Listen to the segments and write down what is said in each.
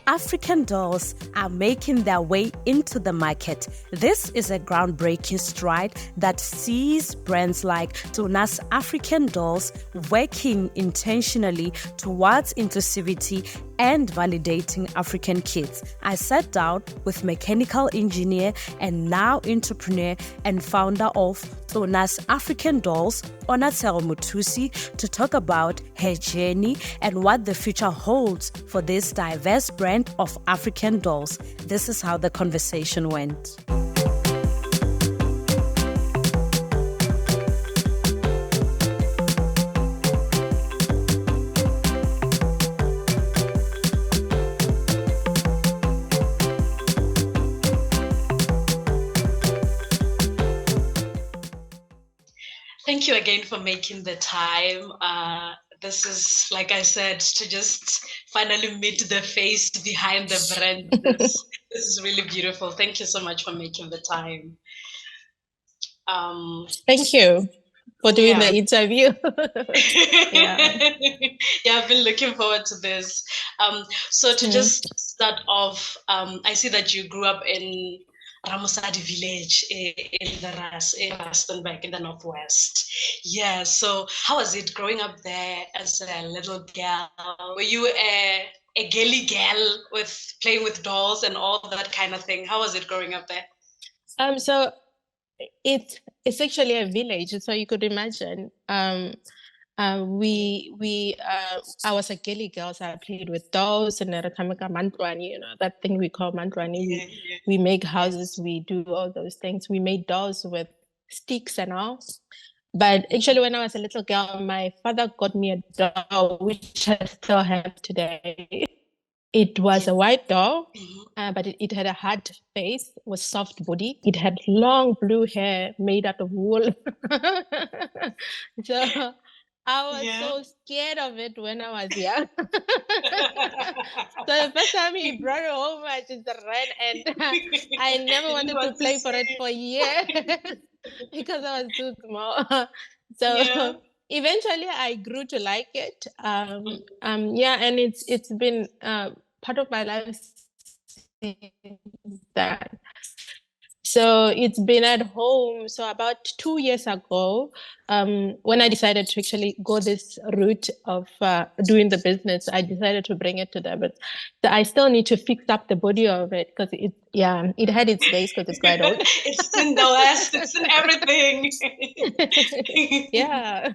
African Dolls are making their way into the market. This is a groundbreaking stride that sees brands like Tonas African Dolls working intentionally towards inclusivity and validating African kids. I sat down with mechanical engineer and now entrepreneur and founder of Tonas African Dolls, Ponatshego Mothusi, to talk about her journey and what the future holds for this diverse brand of African dolls. This is how the conversation went. Thank you again for making the time. This is, like I said, to just finally meet the face behind the brand. This is really beautiful. Thank you so much for making the time. Thank you for doing the interview. Yeah, I've been looking forward to this. So to just start off, I see that you grew up in Ramosadi village in Rustenburg in the Northwest. Yeah, so how was it growing up there as a little girl? Were you a girly girl with playing with dolls and all that kind of thing? How was it growing up there? So it's actually a village, so you could imagine. I was a girly girl, so I played with dolls and mantrwani, that thing we call mantrwani. We make houses, we do all those things. We made dolls with sticks and all. But actually, when I was a little girl, my father got me a doll, which I still have today. It was a white doll, but it had a hard face, was soft body. It had long blue hair made out of wool. So I was so scared of it when I was young. So the first time he brought it home, I just ran, and I never wanted to play for it for years because I was too small. So eventually I grew to like it. And it's been part of my life since that. So it's been at home. So about 2 years ago, when I decided to actually go this route of doing the business, I decided to bring it to them. But I still need to fix up the body of it because it had its days because it's quite old. It's in the last, it's in everything. Yeah.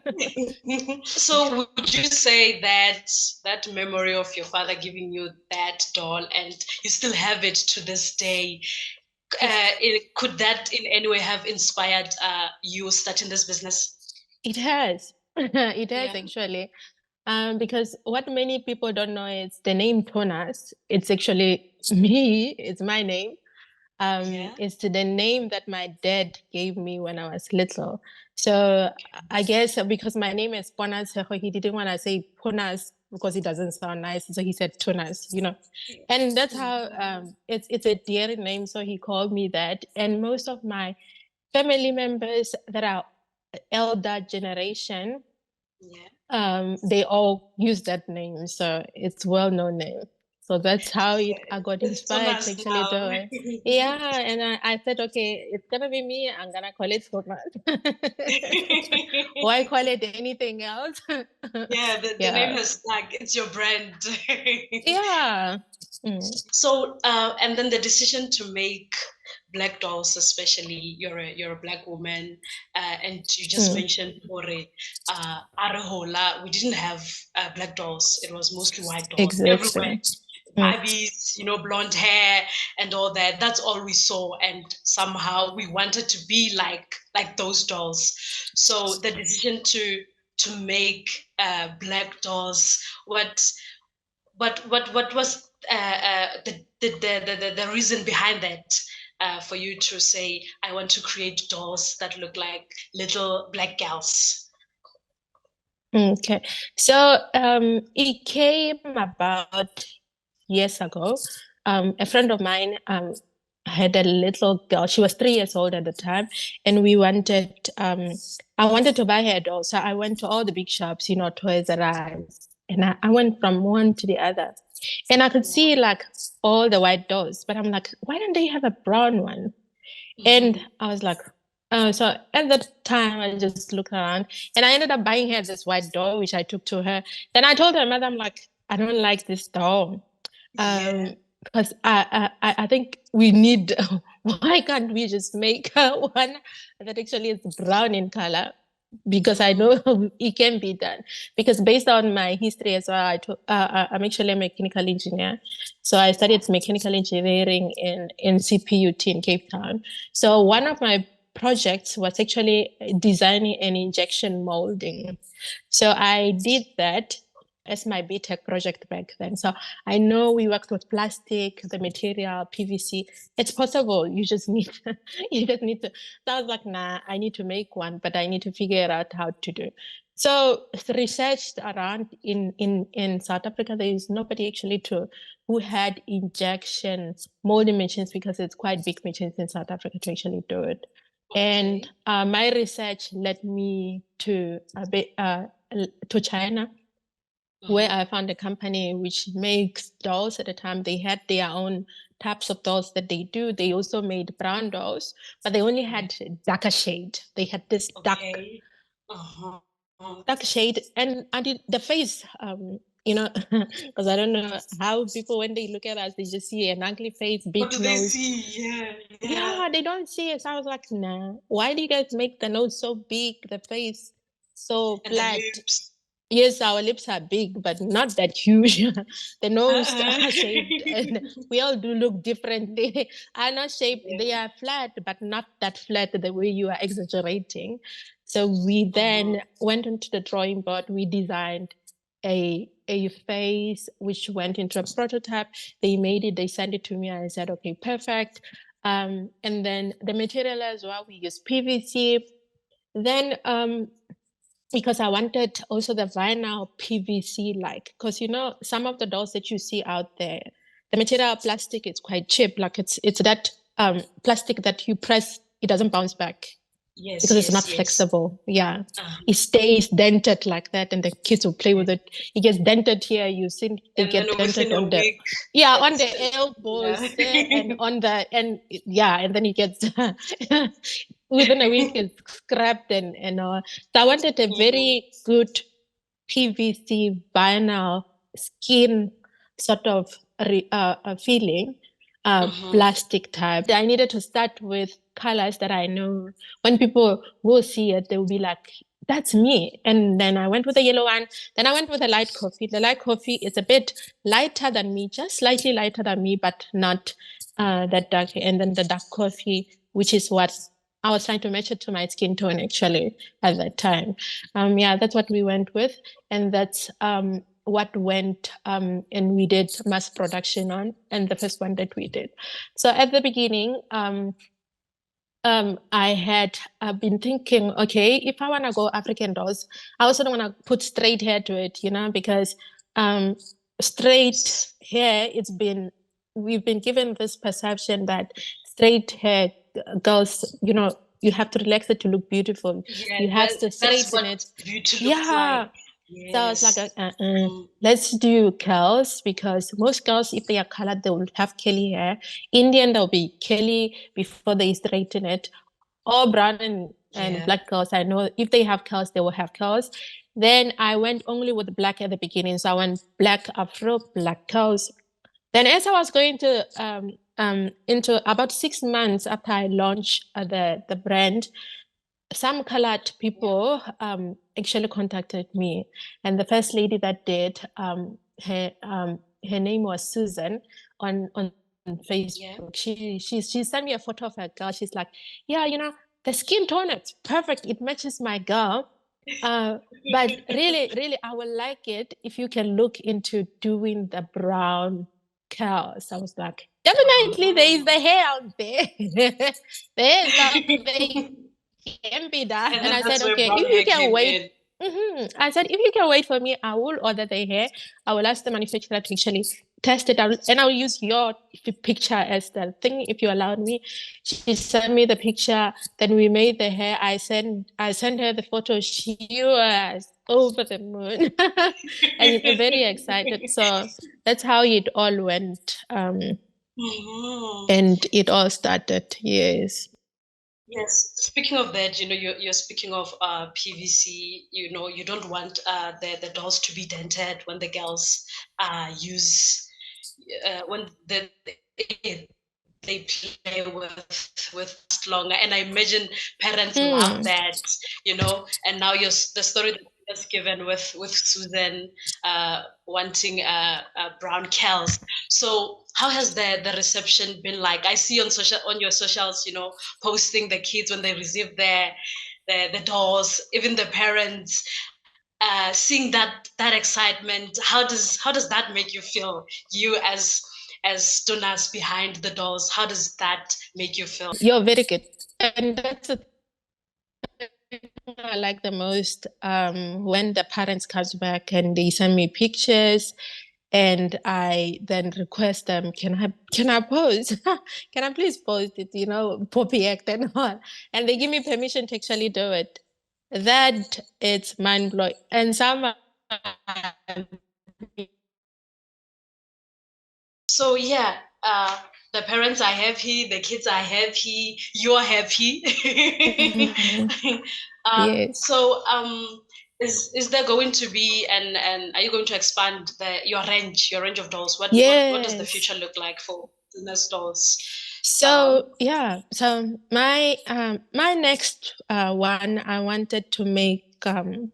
So would you say that that memory of your father giving you that doll and you still have it to this day, could that in any way have inspired you starting this business? It has. It has actually. Because what many people don't know is the name Tonas. It's actually me. It's my name. It's the name that my dad gave me when I was little. So I guess because my name is Ponatshego, he didn't want to say Ponas because it doesn't sound nice. So he said Tonas, And that's how it's a dear name. So he called me that. And most of my family members that are elder generation, they all use that name. So it's well-known name. So that's how I got inspired to actually do it. Yeah, and I said, okay, it's gonna be me. I'm gonna call it Tonas. Why call it anything else? The name has stuck. It's your brand. Yeah. So, and then the decision to make black dolls, especially you're a black woman, and you just mentioned Arahola. We didn't have black dolls. It was mostly white dolls everywhere. Barbies, blonde hair and all that. That's all we saw, and somehow we wanted to be like those dolls. So the decision to make black dolls. What was the reason behind that? For you to say, I want to create dolls that look like little black girls? Okay, so it came about years ago. A friend of mine had a little girl. She was 3 years old at the time, and I wanted to buy her a doll. So I went to all the big shops, Toys R Us, and I went from one to the other. And I could see like all the white dolls, but I'm like, why don't they have a brown one? And I was like, so at that time, I just looked around and I ended up buying her this white doll, which I took to her. Then I told her mother, I'm like, I don't like this doll. Because I think we need, why can't we just make one that actually is brown in color? Because I know it can be done. Because based on my history as well, I'm actually a mechanical engineer. So I studied mechanical engineering in CPUT in Cape Town. So one of my projects was actually designing an injection molding. So I did that as my BTech project back then. So I know we worked with plastic, the material, PVC. It's possible. You just need to. So I was like, nah, I need to make one, but I need to figure out how to do. So researched around in South Africa, there is nobody actually who had injection molding machines because it's quite big machines in South Africa to actually do it. And my research led me to China, where I found a company which makes dolls. At the time, they had their own types of dolls that they do. They also made brown dolls, but they only had darker shade. They had this dark shade, and the face, because I don't know how people, when they look at us, they just see an ugly face, big nose. They see? Yeah, they don't see it. So I was like, nah, why do you guys make the nose so big, the face so flat? Yes, our lips are big, but not that huge. The nose are shaped, and we all do look different. They are not shaped. They are flat, but not that flat the way you are exaggerating. So we then went into the drawing board. We designed a face which went into a prototype. They made it. They sent it to me. I said, okay, perfect. And then the material as well, we used PVC. Then because I wanted also the vinyl PVC because some of the dolls that you see out there, the material plastic is quite cheap. Like it's that plastic that you press, it doesn't bounce back. Yes, because it's not flexible. Yeah, it stays dented like that, and the kids will play with it. It gets dented here. You see, they get dented on the on the elbows and on the and then it gets within a week it's scrapped and so I wanted a very good PVC vinyl skin sort of feeling, plastic type. I needed to start with colors that I know when people will see it, they will be like, that's me. And then I went with the yellow one. Then I went with the light coffee. The light coffee is a bit lighter than me, just slightly lighter than me, but not that dark. And then the dark coffee, which is what I was trying to match it to my skin tone actually at that time. That's what we went with. And that's what went and we did mass production on, and the first one that we did. So at the beginning, I had been thinking, okay, if I want to go African dolls, I also don't want to put straight hair to it, because straight hair, we've been given this perception that straight hair girls, you have to relax it to look beautiful. You have to straighten it. Like. Yes. So I was like, let's do curls, because most girls, if they are colored, they will have curly hair. Indian, they'll be curly before they straighten it. All brown and black girls, I know if they have curls, they will have curls. Then I went only with black at the beginning. So I went black afro, black curls. Then as I was going to into about 6 months after I launched the brand, some colored people actually contacted me, and the first lady that did, her name was Susan on Facebook. She sent me a photo of her girl. She's like, the skin tone, it's perfect. It matches my girl. But really, I would like it if you can look into doing the brown curls. I was like, definitely there is the hair out there. They can be done. And I said, okay, if you can wait. I said, if you can wait for me, I will order the hair. I will ask the manufacturer to actually test it out, and I'll use your picture as the thing if you allowed me. She sent me the picture, then we made the hair. I sent her the photo. She was over the moon and very excited. So that's how it all went. And it all started. Yes. Yes. Speaking of that, you're speaking of PVC. You don't want the dolls to be dented when the girls use when they play with longer. And I imagine parents love that, and now the story that you just given with Susan wanting brown cows. So how has the reception been like? I see on your socials, posting the kids when they receive the dolls, even the parents seeing that excitement. How does that make you feel? You as Tonas behind the dolls, how does that make you feel? You're very good, and that's the thing I like the most. When the parents comes back and they send me pictures, and I then request them, can I pose? Can I please post it? Poppy act and all, and they give me permission to actually do it. That it's mind blowing, and some. So yeah, the parents are happy, the kids are happy, you're happy. Yes. So is there going to be and are you going to expand your range of dolls? What does the future look like for Tonas dolls? So so my next one, I wanted to make the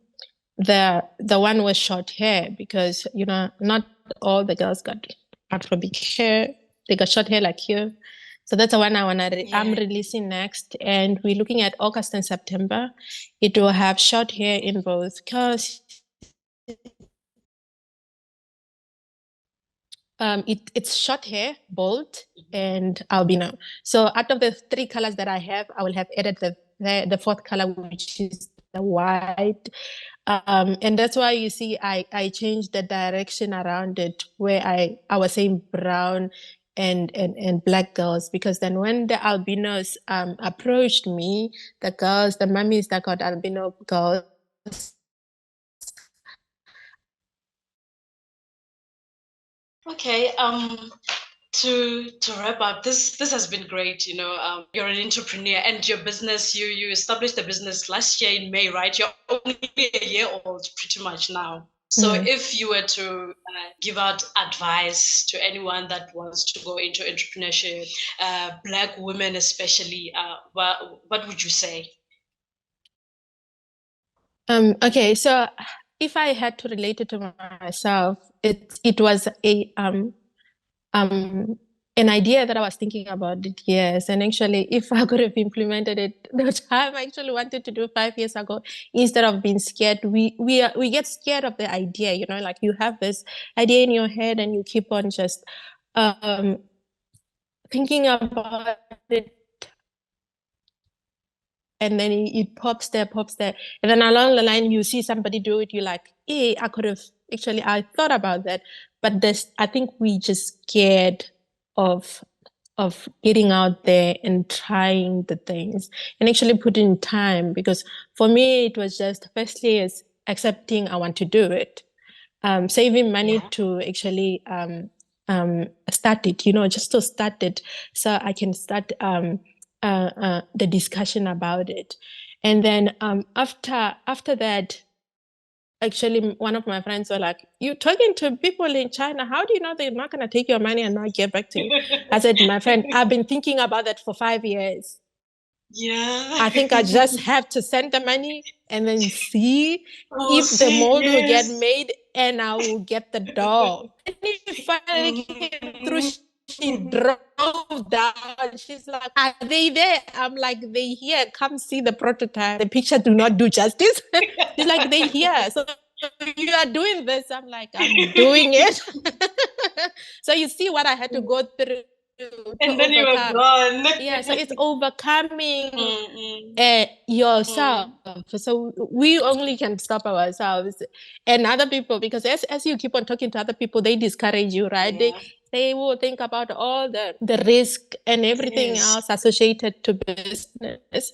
one with short hair, because not all the girls got Afrobeat hair. They got short hair like you. So that's the one I'm releasing next, and we're looking at August and September. It will have short hair in both colors. It's short hair, bold, and albino. So out of the 3 colors that I have, I will have added the 4th color, which is the white. And that's why you see I changed the direction around it, where I was saying brown and black girls, because then when the albinos approached me, the mummies that got albino girls, okay. To wrap up, this has been great. You're an entrepreneur, and your business, you established the business last year in May, right? You're only a year old pretty much now. So if you were to give out advice to anyone that wants to go into entrepreneurship, Black women especially, what would you say? Okay, so if I had to relate it to myself, it was an idea that I was thinking about it, yes. And actually, if I could have implemented it the time I actually wanted to do 5 years ago, instead of being scared, we get scared of the idea, like you have this idea in your head and you keep on just thinking about it, and then it pops there, and then along the line you see somebody do it, you're like, hey, I could have actually, I thought about that. But I think we just scared of getting out there and trying the things and actually putting time, because for me it was just, firstly, is accepting I want to do it, saving money to actually start it, just to start it, so I can start the discussion about it. And then after that, actually, one of my friends were like, you're talking to people in China, how do you know they're not going to take your money and not get back to you? I said, my friend, I've been thinking about that for 5 years. I think I just have to send the money and then see if the mold will get made, and I will get the doll. And if finally came through, she drove down. She's like, are they there? I'm like, they here. Come see the prototype. The picture do not do justice. She's like, they here. So you are doing this. I'm like, I'm doing it. So you see what I had to go through And then you were overcome. gone. Yeah, so it's overcoming Mm-mm. yourself. So we only can stop ourselves and other people, because as you keep on talking to other people, they discourage you, right? Yeah. They will think about all the risk and everything Yes. else associated to business.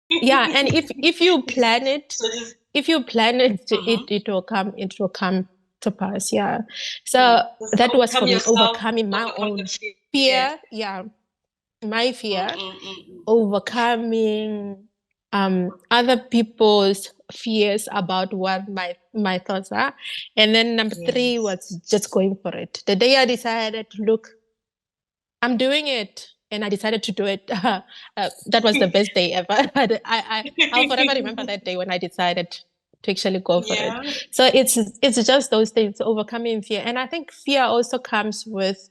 Yeah, and if you plan it, So just, it will come to pass. Yeah. So just that was overcome for me, yourself, overcoming my overcome the own fear. fear. Yeah, my fear, overcoming other people's fears about what my thoughts are. And then number three was just going for it. The day I decided, look, I'm doing it, and I decided to do it. That was the best day ever. I'll forever remember that day when I decided to actually go for it. So it's just those things, overcoming fear. And I think fear also comes with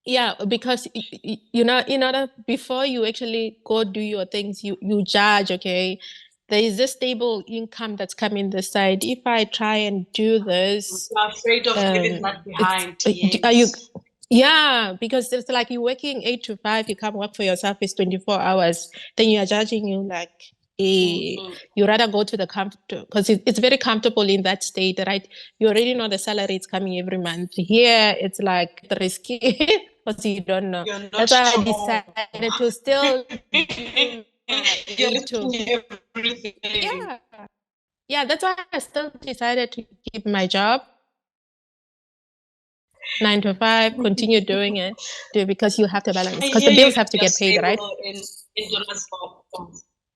yeah, because you know, in order, before you actually go do your things, you judge, okay, there is this stable income that's coming this side. If I try and do this, You're afraid of leaving that it's behind. are you Yes. yeah, because it's like you're working 8 to 5, you come work for yourself, it's 24 hours, then you are judging you like you rather go to the comfortable, because it's very comfortable in that state, right? You already know the salary is coming every month. Here it's like risky because you don't know. You're not That's why I sure. decided to still do my You're 8 to risking everything. yeah, that's why I still decided to keep my job 9 to 5, continue doing it, because you have to balance, I because the hear you. bills have to You're get paid, right? stable in Jonas form.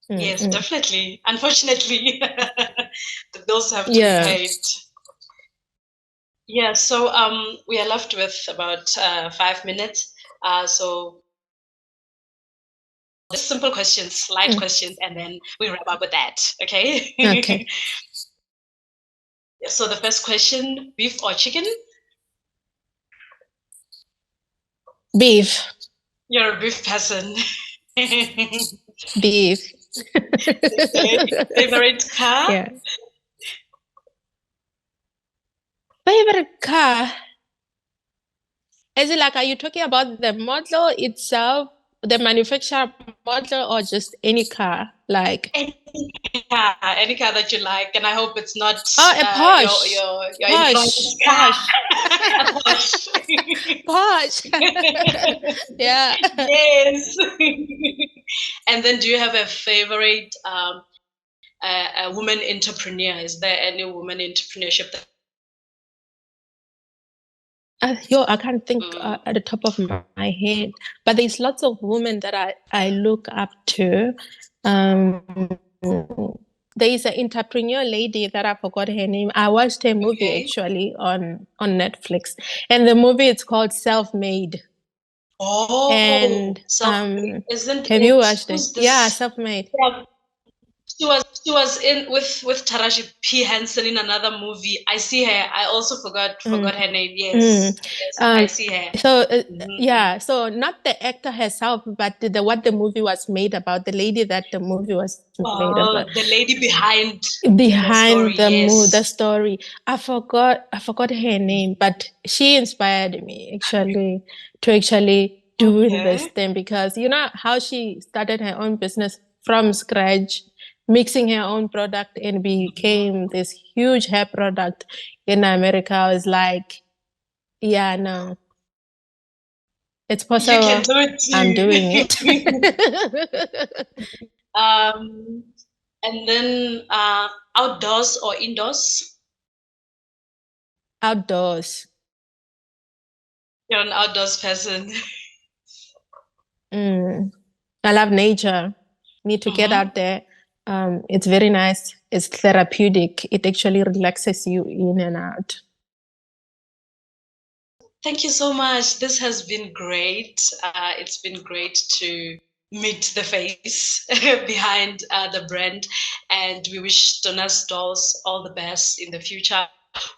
Mm, Yes, definitely. Unfortunately, the bills have to be yeah. paid. Yeah. So we are left with about 5 minutes. So just simple questions, light questions, and then we wrap up with that. Okay. Okay. So the first question: beef or chicken? Beef. You're a beef person. Beef. Okay. Favorite car? Yeah. Favorite car? Is it like, are you talking about the model itself, the manufacturer model, or just any car? Like, Any car that you like, and I hope it's not oh, a your Porsche. your Porsche. employer's car. Porsche. A Porsche. Porsche. Yeah. Yes. And then, do you have a favorite a woman entrepreneur? Is there any woman entrepreneurship that I can't think at the top of my head, but there's lots of women that I look up to. There is an entrepreneur lady that I forgot her name. I watched her movie actually on Netflix, and the movie is called Self Made. And Self-made. Isn't have it? you watched it? Who's this? Yeah, Self Made. Yeah. She was in with Taraji P. Henson in another movie. I see her. I also forgot her name. Yes, I see her. So yeah, so not the actor herself, but what the movie was made about, the lady that the movie was made about. The lady behind the story. I forgot her name, but she inspired me actually to doing this thing, because you know how she started her own business from scratch, mixing her own product, and became this huge hair product in America. I was like, yeah, no, it's possible. You can do it too. I'm doing it. And then outdoors or indoors? Outdoors. You're an outdoors person. I love nature. Need to get out there. It's very nice. It's therapeutic. It actually relaxes you in and out. Thank you so much. This has been great. It's been great to meet the face behind the brand, and we wish Tonas Dolls all the best in the future.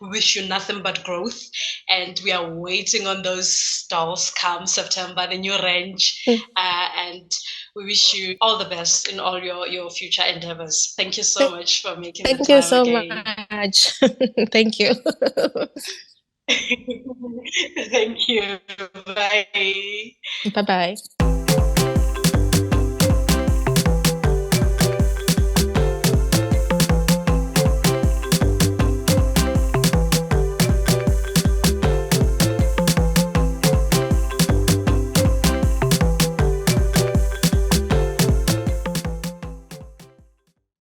We wish you nothing but growth, and we are waiting on those dolls come September, the new range. And we wish you all the best in all your future endeavors. Thank you so much for making the time. Thank you so again. much. Thank you. Thank you. Bye. Bye-bye.